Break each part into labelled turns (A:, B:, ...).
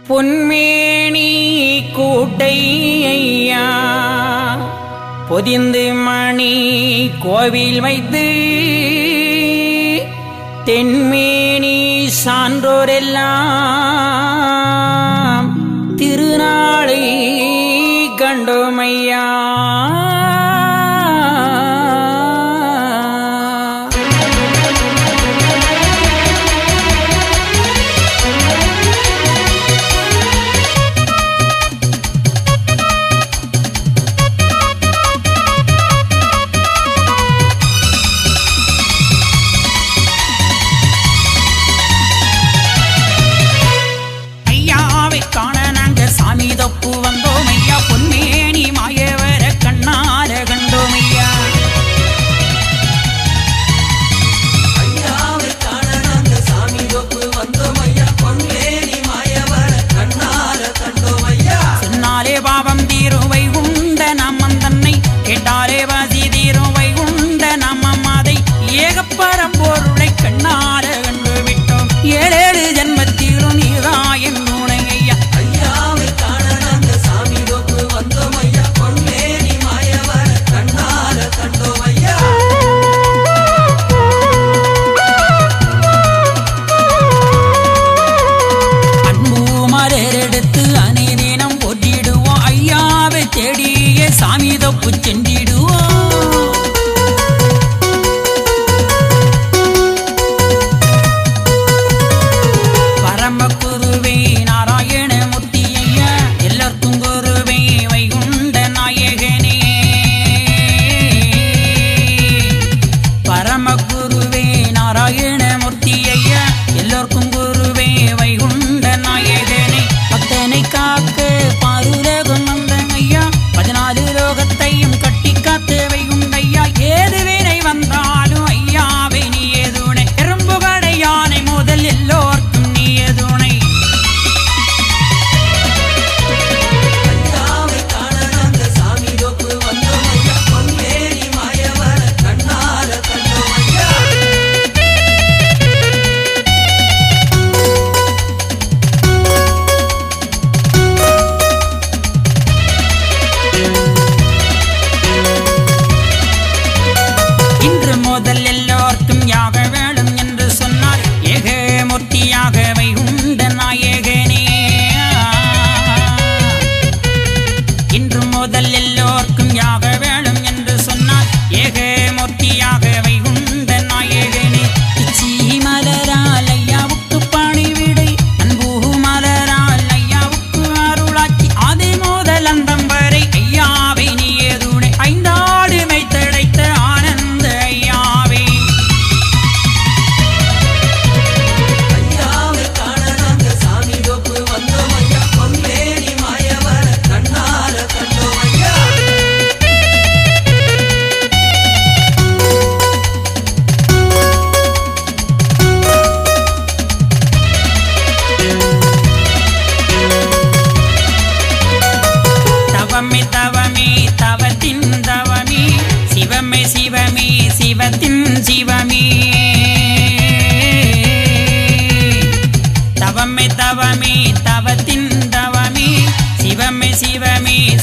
A: பொன்மேனி கூட்டை ஐயா பொதிந்து மணி கோவில் வைத்து தென்மேனி சான்றோரெல்லாம் திருநாளை கண்டோமையா. பரம்பொருளை கண்ணார கண்டு விட்டோம். 7 ஜென்மத்திலும் நீராயின் துணை ஐயா. ஐயாவை காண நாங்க சாமி தோப்பு வந்தோம் ஐயா. பொன்மேனி மாயவர கண்ணார கண்டோம் ஐயா. அன்பு மலரெடுத்து அனைதினம் போட்டிடுவோம். ஐயாவை தேடிய சாமி தோப்பு சென்றிடுவோம்.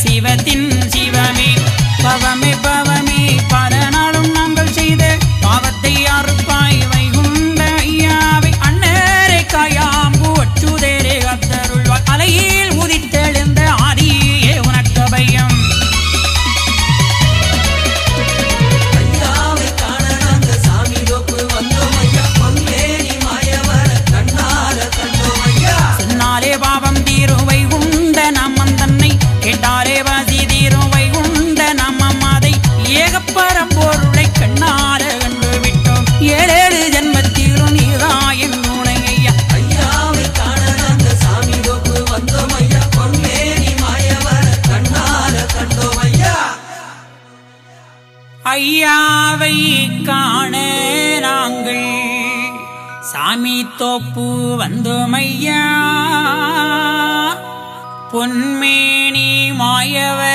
A: சிவத்தின் சிவமே பவமே பவமே பரநாளும் நாங்கள் செய்த பாவத்தை அறுப்பாய் வைகுண்ட ஐயாவை. அன்னரை காயாம்பு அச்சுதேரே கத்தருள்வாய். அலையில் உதித்தெழுந்த ஆதியே உனக்கு பயம். ஐயாவை காண நாங்க சாமி தோப்பு வந்தோம் ஐயா. பொன்மேனி மாயவர கண்ணார கண்டோம் ஐயா. சொன்னாலே பாவம் தீரும் வைகுண்ட நம்மன் தன்னை கேட்டாரே வாசி தீரும் வைகுண்ட நம்மதை. ஏகப்பரம்பொருளை கண்ணார கண்டு விட்டோம். 7 ஜென்மத்திலும் நீராயின் துணை ஐயா. ஐயாவை காண நாங்க சாமி தோப்பு வந்தோம் ஐயா. பொன்மேனி மாயவர கண்ணார கண்டோம் ஐயா. ஐயாவை காண நாங்கள் சாமி தோப்பு வந்தோம் ஐயா. பொன்மேனி மாயவர